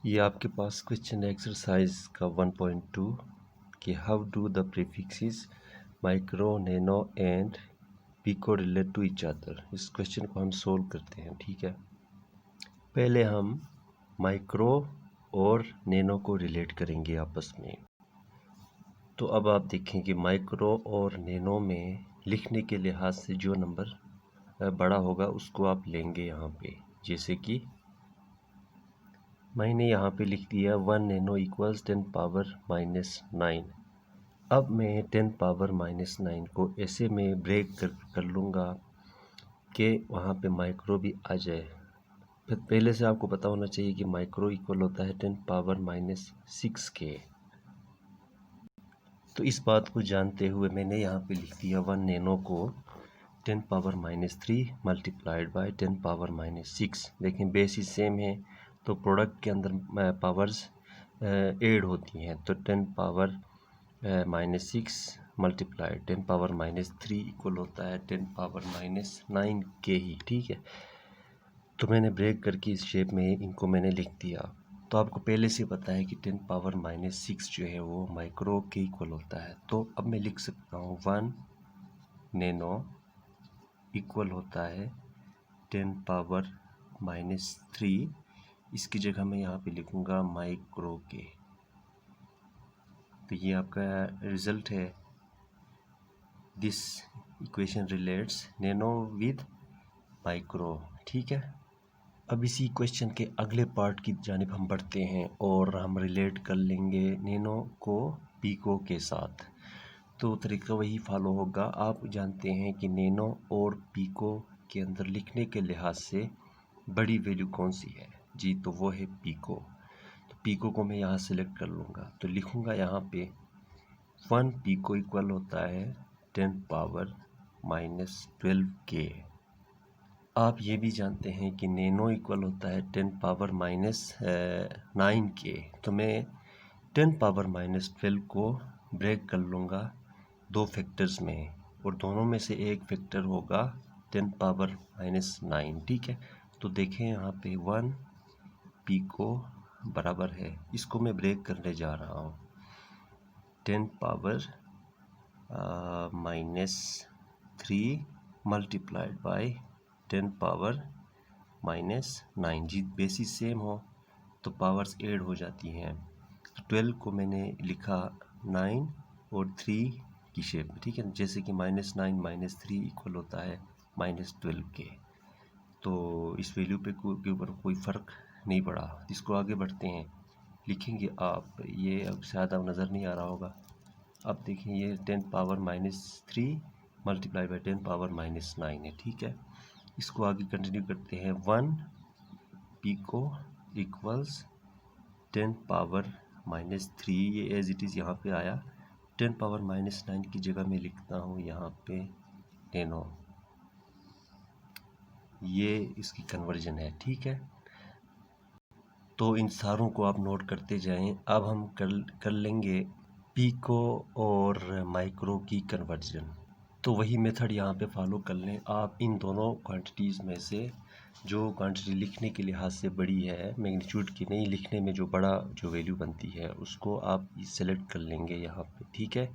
ये आपके पास question exercise का 1.2 कि how do the prefixes micro, nano and pico relate to each other. इस क्वेश्चन को हम सोल्व करते हैं। ठीक है, पहले हम माइक्रो और नैनो को रिलेट करेंगे आपस में। तो अब आप देखें कि माइक्रो और नैनो में लिखने के लिहाज से जो नंबर बड़ा होगा उसको आप लेंगे यहाँ पे। जैसे कि मैंने यहाँ पे लिख दिया 1 नैनो इक्वल्स 10 पावर माइनस 9। अब मैं 10 पावर माइनस 9 को ऐसे में ब्रेक कर लूँगा कि वहाँ पे माइक्रो भी आ जाए। फिर पहले से आपको पता होना चाहिए कि माइक्रो इक्वल होता है 10 पावर माइनस 6 के। तो इस बात को जानते हुए मैंने यहाँ पे लिख दिया 1 नैनो को 10 power minus 3 multiplied by 10 power minus 6। देखें बेसिस सेम है तो प्रोडक्ट के अंदर पावर्स ऐड होती हैं। तो 10 power minus 6 multiplied 10 power minus 3 equal होता है 10 पावर माइनस 9 के ही। ठीक है, तो मैंने ब्रेक करके इस शेप में इनको मैंने लिख दिया। तो आपको पहले से पता है कि 10 पावर माइनस 6 जो है वो माइक्रो के इक्वल होता है। तो अब मैं लिख सकता हूँ 1 नैनो इक्वल होता है 10 पावर माइनस 3। इसकी जगह मैं यहाँ पे लिखूँगा माइक्रो के। तो ये आपका रिजल्ट है। This equation relates nano with micro. ठीक है, अब इसी क्वेश्चन के अगले पार्ट की जानिब हम बढ़ते हैं और हम रिलेट कर लेंगे नैनो को पिको के साथ। तो तरीका वही फॉलो होगा। आप जानते हैं कि नैनो और पिको के अंदर लिखने के लिहाज से बड़ी वैल्यू कौन सी है जी, तो वो है पिको। तो पिको को मैं यहाँ सेलेक्ट कर लूँगा। तो लिखूँगा यहाँ पे 1 पिको इक्वल होता है 10 पावर माइनस 12 के। आप ये भी जानते हैं कि नैनो इक्वल होता है 10 पावर माइनस 9 के। तो मैं 10 पावर माइनस 12 को ब्रेक कर लूँगा दो फैक्टर्स में, और दोनों में से एक फैक्टर होगा 10 पावर माइनस 9। ठीक है, तो देखें यहाँ पे 1 पिको बराबर है, इसको मैं ब्रेक करने जा रहा हूँ 10 power minus 3 multiplied by 10 power minus 9। जी बेसिस सेम हो तो पावर्स ऐड हो जाती हैं। तो 12 को मैंने लिखा 9 और 3 की शेप में। ठीक है, जैसे कि माइनस 9 माइनस 3 इक्वल होता है माइनस 12 के। तो इस वैल्यू पे के ऊपर कोई फ़र्क नहीं पड़ा। इसको आगे बढ़ते हैं, लिखेंगे आप। ये अब शायद अब नज़र नहीं आ रहा होगा। अब देखें ये 10 power minus 3 multiply by 10 power minus 9 है। ठीक है, इसको आगे कंटिन्यू करते हैं। 1 पिको इक्वल्स 10 पावर माइनस 3, ये एज इट इज़ यहाँ पे आया। 10 पावर माइनस 9 की जगह मैं लिखता हूँ यहाँ पे नैनो। ये इसकी कन्वर्जन है। ठीक है, तो इन सारों को आप नोट करते जाएं। अब हम कर लेंगे पिको और माइक्रो की कन्वर्जन। तो वही मेथड यहाँ पे फॉलो कर लें आप। इन दोनों क्वांटिटीज़ में से जो क्वांटिटी लिखने के लिहाज से बड़ी है, मैग्नीट्यूड की नहीं, लिखने में जो बड़ा जो वैल्यू बनती है उसको आप सेलेक्ट कर लेंगे यहाँ पे। ठीक है,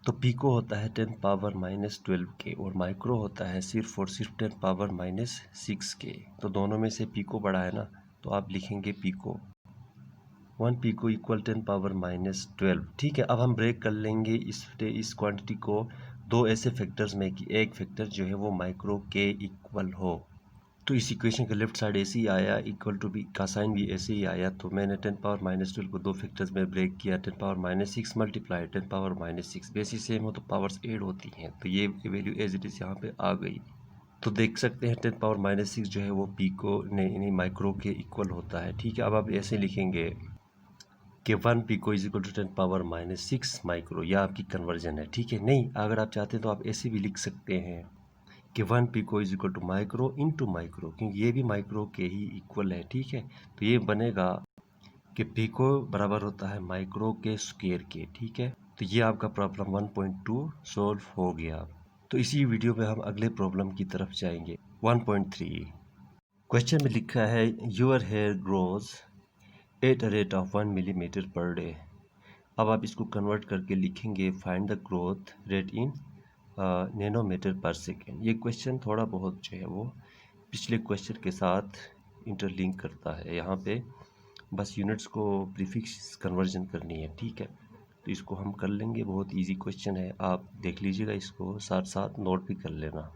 तो पिको होता है 10 पावर माइनस 12 के और माइक्रो होता है सिर्फ और सिर्फ 10 पावर माइनस 6 के। तो दोनों में से पिको बड़ा है ना, तो आप लिखेंगे pico. 1 pico equal 10 power minus 12। ठीक है, अब हम ब्रेक कर लेंगे इस क्वांटिटी को दो ऐसे फैक्टर्स में कि एक फैक्टर जो है वो माइक्रो के इक्वल हो। तो इस इक्वेशन का लेफ्ट साइड ऐसे ही आया, इक्वल टू भी का साइन भी ऐसे ही आया। तो मैंने 10 पावर माइनस 12 को दो फैक्टर्स में ब्रेक किया। 10 power minus 6 multiply 10 power minus 6, basis same हो तो पावर्स ऐड होती हैं। तो ये वैल्यू एज इट इज़ यहाँ पे आ गई। तो देख सकते हैं 10 पावर माइनस 6 जो है वो पिको नहीं माइक्रो के इक्वल होता है। ठीक है, अब आप ऐसे लिखेंगे कि 1 pico is equal to 10 power minus 6 micro. यह आपकी कन्वर्जन है। ठीक है, नहीं अगर आप चाहते हैं तो आप ऐसे भी लिख सकते हैं कि 1 pico is equal to micro into micro, क्योंकि ये भी माइक्रो के ही इक्वल है। ठीक है, तो ये बनेगा कि पिको बराबर होता है माइक्रो के स्क्वायर के। ठीक है, तो ये आपका प्रॉब्लम 1.2 सॉल्व हो गया। तो इसी वीडियो में हम अगले प्रॉब्लम की तरफ जाएंगे। 1.3 क्वेश्चन में लिखा है your hair grows at a rate of 1 millimetre per day. अब आप इसको कन्वर्ट करके लिखेंगे find the growth rate in nanometre per second. ये क्वेश्चन थोड़ा बहुत जो है वो पिछले क्वेश्चन के साथ इंटरलिंक करता है। यहाँ पे बस यूनिट्स को प्रीफिक्स कन्वर्जन करनी है, ठीक है। तो इसको हम कर लेंगे, बहुत इजी क्वेश्चन है, आप देख लीजिएगा, इसको साथ साथ नोट भी कर लेना।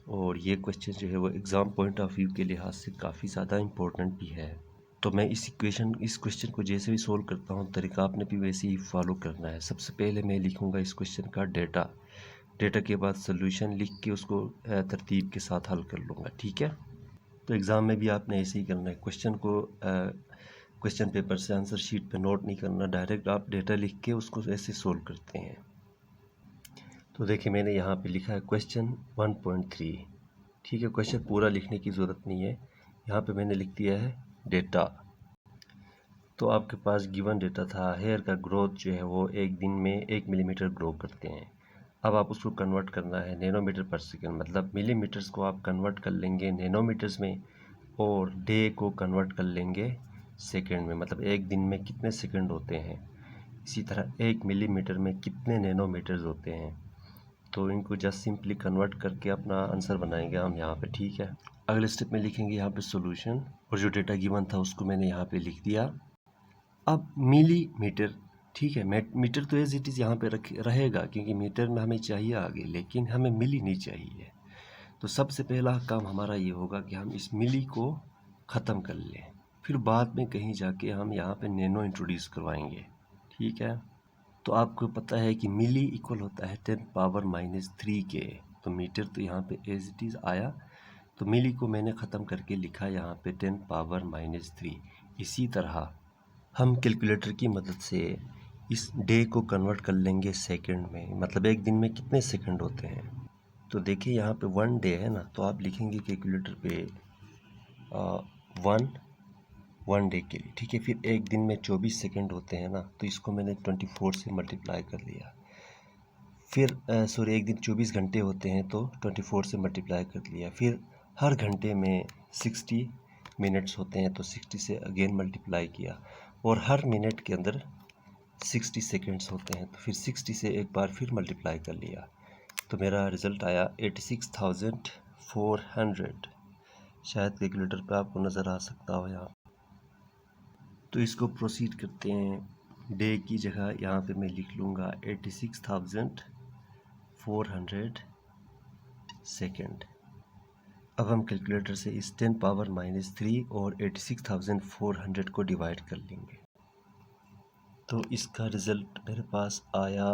और ये क्वेश्चन जो है वो एग्ज़ाम पॉइंट ऑफ व्यू के लिहाज से काफ़ी ज़्यादा इम्पोर्टेंट भी है। तो मैं इस क्वेश्चन को जैसे भी सोल्व करता हूँ तरीका आपने भी वैसे ही फॉलो करना है। सबसे पहले मैं लिखूँगा इस क्वेश्चन का डेटा के बाद सोल्यूशन लिख के उसको तरतीब के साथ हल कर लूँगा, ठीक है। तो एग्ज़ाम में भी आपने ऐसे ही करना है, क्वेश्चन को क्वेश्चन पेपर से आंसर शीट पे नोट नहीं करना, डायरेक्ट आप डेटा लिख के उसको ऐसे सोल्व करते हैं। तो देखिए मैंने यहाँ पे लिखा है क्वेश्चन 1.3, ठीक है। क्वेश्चन पूरा लिखने की ज़रूरत नहीं है, यहाँ पे मैंने लिख दिया है डेटा। तो आपके पास गिवन डेटा था, हेयर का ग्रोथ जो है वो एक दिन में 1 मिलीमीटर ग्रो करते हैं। अब आप उसको कन्वर्ट करना है नैनोमीटर पर सेकेंड, मतलब मिलीमीटर्स को आप कन्वर्ट कर लेंगे नैनोमीटर्स में, और डे को कन्वर्ट कर लेंगे सेकेंड में, मतलब एक दिन में कितने सेकेंड होते हैं। इसी तरह 1 मिलीमीटर में कितने नैनोमीटर्स होते हैं। तो इनको जस्ट सिंपली कन्वर्ट करके अपना आंसर बनाएंगे हम यहाँ पे, ठीक है। अगले स्टेप में लिखेंगे यहाँ पे सॉल्यूशन, और जो डेटा गिवन था उसको मैंने यहाँ पे लिख दिया। अब मिलीमीटर, ठीक है, मीटर तो एज इट इज़ यहाँ पे रहेगा, क्योंकि मीटर में हमें चाहिए आगे, लेकिन हमें मिली नहीं चाहिए। तो सबसे पहला काम हमारा ये होगा कि हम इस मिली को ख़त्म कर लें, फिर बाद में कहीं जाके हम यहाँ पे नैनो इंट्रोड्यूस करवाएंगे, ठीक है। तो आपको पता है कि मिली इक्वल होता है 10⁻³ के, तो मीटर तो यहाँ पे एज इट इज़ आया, तो मिली को मैंने ख़त्म करके लिखा यहाँ पे 10⁻³ इसी तरह हम कैलकुलेटर की मदद से इस डे को कन्वर्ट कर लेंगे सेकंड में, मतलब एक दिन में कितने सेकंड होते हैं। तो देखिए यहाँ पे 1 डे है ना, तो आप लिखेंगे कैलकुलेटर पे 1 डे के लिए, ठीक है। फिर एक दिन में 24 सेकंड होते हैं ना, तो इसको मैंने 24 से मल्टीप्लाई कर लिया। फिर सॉरी, एक दिन 24 घंटे होते हैं तो 24 से मल्टीप्लाई कर लिया। फिर हर घंटे में 60 मिनट्स होते हैं तो 60 से अगेन मल्टीप्लाई किया, और हर मिनट के अंदर 60 सेकंड्स होते हैं तो फिर 60 से एक बार फिर मल्टीप्लाई कर लिया। तो मेरा रिज़ल्ट आया 86,400। शायद कैलकुलेटर पे आपको नज़र आ सकता हो यहाँ। तो इसको प्रोसीड करते हैं, डे की जगह यहाँ पे मैं लिख लूँगा 86,400 सेकेंड। अब हम कैलकुलेटर से इस 10⁻³ और 86,400 को डिवाइड कर लेंगे। तो इसका रिज़ल्ट मेरे पास आया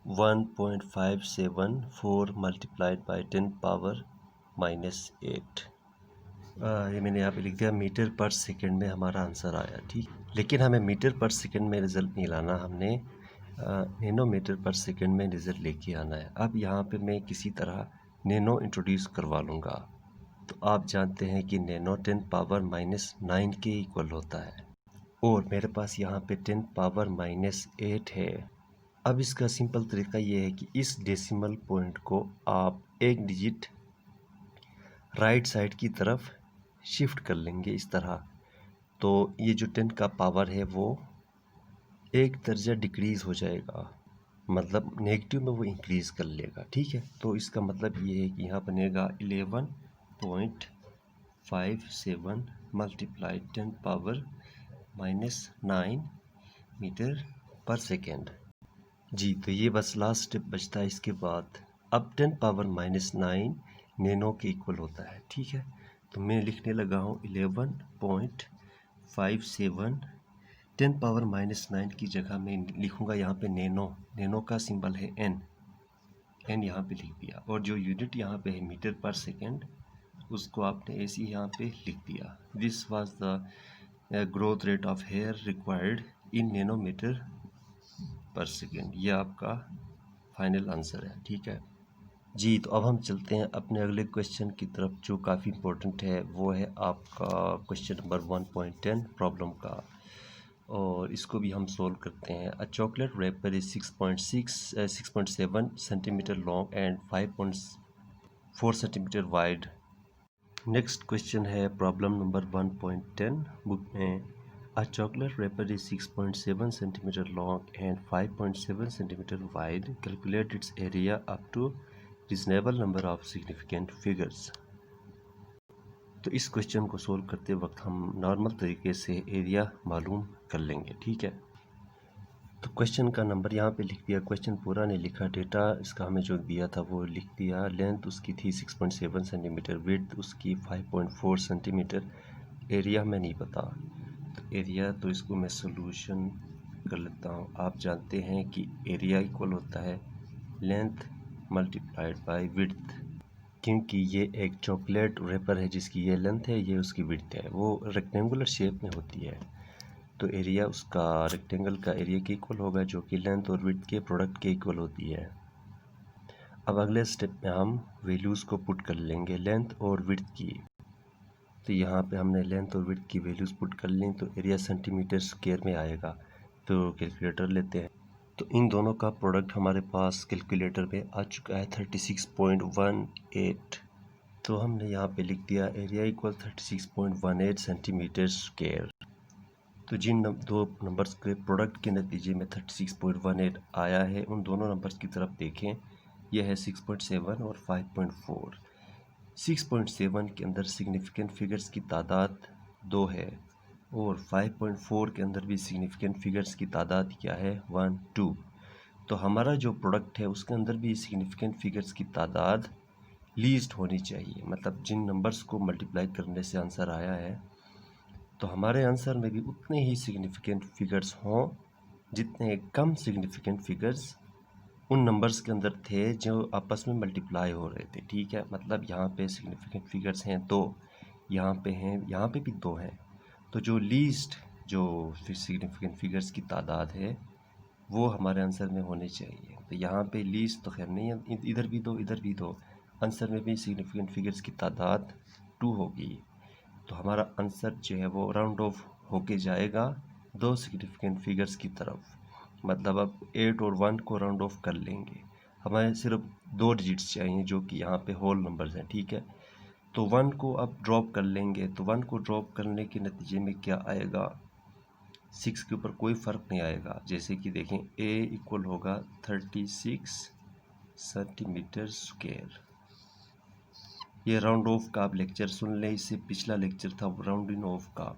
1.574 मल्टीप्लाइड बाई 10⁻⁸। ये मैंने यहाँ पे लिख दिया, मीटर पर सेकंड में हमारा आंसर आया, ठीक। लेकिन हमें मीटर पर सेकंड में रिज़ल्ट नहीं लाना, हमने नैनोमीटर पर सेकंड में रिज़ल्ट लेके आना है। अब यहाँ पे मैं किसी तरह नैनो इंट्रोड्यूस करवा लूँगा। तो आप जानते हैं कि नैनो 10⁻⁹ के इक्वल होता है, और मेरे पास यहाँ पे 10⁻⁸ है। अब इसका सिंपल तरीका ये है कि इस डेसिमल पॉइंट को आप एक डिजिट राइट साइड की तरफ शिफ्ट कर लेंगे इस तरह। तो ये जो 10 का पावर है वो एक दर्जा डिक्रीज़ हो जाएगा, मतलब नेगेटिव में वो इंक्रीज़ कर लेगा, ठीक है। तो इसका मतलब ये है कि यहाँ बनेगा 11.57 मल्टीप्लाई 10⁻⁹ मीटर पर सेकेंड। जी, तो ये बस लास्ट स्टेप बचता है इसके बाद। अब 10⁻⁹ नैनो के इक्वल होता है, ठीक है। तो मैं लिखने लगा हूँ 11.57, 10⁻⁹ की जगह मैं लिखूँगा यहाँ पे नैनो का सिंबल है एन यहाँ पे लिख दिया, और जो यूनिट यहाँ पे है मीटर पर सेकेंड, उसको आपने ऐसे ही यहाँ पे लिख दिया। This was the growth rate of hair required in nanometre per second. ये आपका फाइनल आंसर है, ठीक है जी। तो अब हम चलते हैं अपने अगले क्वेश्चन की तरफ, जो काफ़ी इम्पोर्टेंट है। वो है आपका क्वेश्चन नंबर 1.10 प्रॉब्लम का, और इसको भी हम सोल्व करते हैं। A chocolate wrapper is 6.7 centimetre long and 5.4 centimetre wide next question है प्रॉब्लम नंबर 1.10 बुक में। A chocolate wrapper is 6.7 centimeter long and 5.7 centimeter wide. Calculate its area up to reasonable number of significant figures. तो इस question को solve करते वक्त हम normal तरीके से एरिया मालूम कर लेंगे, ठीक है। तो क्वेश्चन का नंबर यहाँ पे लिख दिया, क्वेश्चन पूरा नहीं लिखा, डेटा इसका हमें जो दिया था वो लिख दिया। लेंथ उसकी थी 6.7 सेंटीमीटर, विड्थ उसकी 5.4 सेंटीमीटर, एरिया हमें नहीं पता। तो एरिया तो इसको मैं सोल्यूशन कर लेता हूँ। आप जानते हैं कि एरिया इक्वल होता है लेंथ मल्टीप्लाइड बाय विड्थ, क्योंकि ये एक चॉकलेट रेपर है जिसकी ये लेंथ है, ये उसकी विड्थ है, वो रेक्टेंगुलर शेप में होती है। तो एरिया उसका रेक्टेंगल का एरिया के इक्वल होगा, जो कि लेंथ और विड्थ के प्रोडक्ट के इक्वल होती है। अब अगले स्टेप में हम वैल्यूज़ को पुट कर लेंगे लेंथ और विड्थ की। तो यहाँ पे हमने लेंथ और विड्थ की वैल्यूज़ पुट कर ली, तो एरिया सेंटीमीटर स्क्वायर में आएगा। तो कैलकुलेटर लेते हैं, तो इन दोनों का प्रोडक्ट हमारे पास कैलकुलेटर में आ चुका है 36.18। तो हमने यहाँ पे लिख दिया एरिया इक्वल 36.18 सेंटीमीटर स्क्वायर। तो जिन दो नंबर्स के प्रोडक्ट के नतीजे में 36.18 आया है, उन दोनों नंबर्स की तरफ देखें। यह है 6.7 और 5.4। 6.7 के अंदर सिग्निफिकेंट फिगर्स की तादाद 2 है, और 5.4 के अंदर भी सिग्निफिकेंट फिगर्स की तादाद क्या है, 1 2। तो हमारा जो प्रोडक्ट है उसके अंदर भी सिग्निफिकेंट फिगर्स की तादाद लीस्ट होनी चाहिए। मतलब जिन नंबर्स को मल्टीप्लाई करने से आंसर आया है, तो हमारे आंसर में भी उतने ही सिग्निफिकेंट फिगर्स हों जितने कम सिग्निफिकेंट फिगर्स उन नंबर्स के अंदर थे जो आपस में मल्टीप्लाई हो रहे थे, ठीक है। मतलब यहाँ पे सिग्निफिकेंट फिगर्स हैं 2, यहाँ पे हैं, यहाँ पे भी 2 हैं। तो जो लीस्ट जो सिग्निफिकेंट फिगर्स की तादाद है वो हमारे आंसर में होने चाहिए। तो यहाँ पे लीस्ट तो खैर नहीं है, इधर भी 2 इधर भी 2, आंसर में भी सिग्निफिकेंट फिगर्स की तादाद 2 होगी। तो हमारा आंसर जो है वो राउंड ऑफ होके जाएगा 2 सिग्निफिकेंट फिगर्स की तरफ। मतलब अब 8 और 1 को राउंड ऑफ कर लेंगे, हमें सिर्फ 2 डिजिट्स चाहिए जो कि यहाँ पे होल नंबर्स हैं, ठीक है। तो 1 को अब ड्रॉप कर लेंगे, तो 1 को ड्रॉप करने के नतीजे में क्या आएगा, 6 के ऊपर कोई फ़र्क नहीं आएगा। जैसे कि देखें a इक्वल होगा 36 सेंटीमीटर स्क्वायर। ये राउंड ऑफ का आप लेक्चर सुन लें, इससे पिछला लेक्चर था राउंडिंग ऑफ का।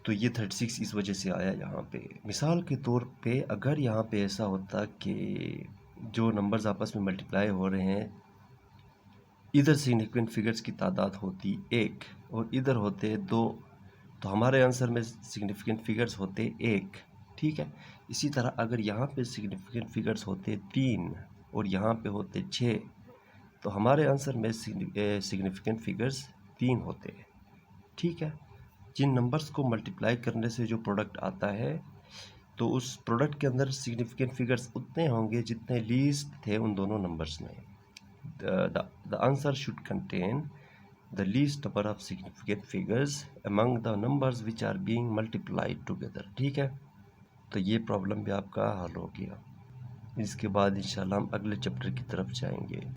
तो ये 36 इस वजह से आया यहाँ पे। मिसाल के तौर पे अगर यहाँ पे ऐसा होता कि जो नंबर्स आपस में मल्टीप्लाई हो रहे हैं, इधर सिग्निफिकेंट फिगर्स की तादाद होती 1 और इधर होते 2, तो हमारे आंसर में सिग्निफिकेंट फिगर्स होते 1, ठीक है। इसी तरह अगर यहाँ पे सिग्निफिकेंट फिगर्स होते 3 और यहाँ पे होते 6, तो हमारे आंसर में सिग्निफिकेंट फिगर्स 3 होते हैं, ठीक है। जिन नंबर्स को मल्टीप्लाई करने से जो प्रोडक्ट आता है, तो उस प्रोडक्ट के अंदर सिग्निफिकेंट फिगर्स उतने होंगे जितने लीस्ट थे उन दोनों नंबर्स में। The answer should contain the least number of significant figures among the numbers which are being multiplied together, ठीक है। तो ये प्रॉब्लम भी आपका हल हो गया। इसके बाद इंशाल्लाह हम अगले चैप्टर की तरफ जाएंगे।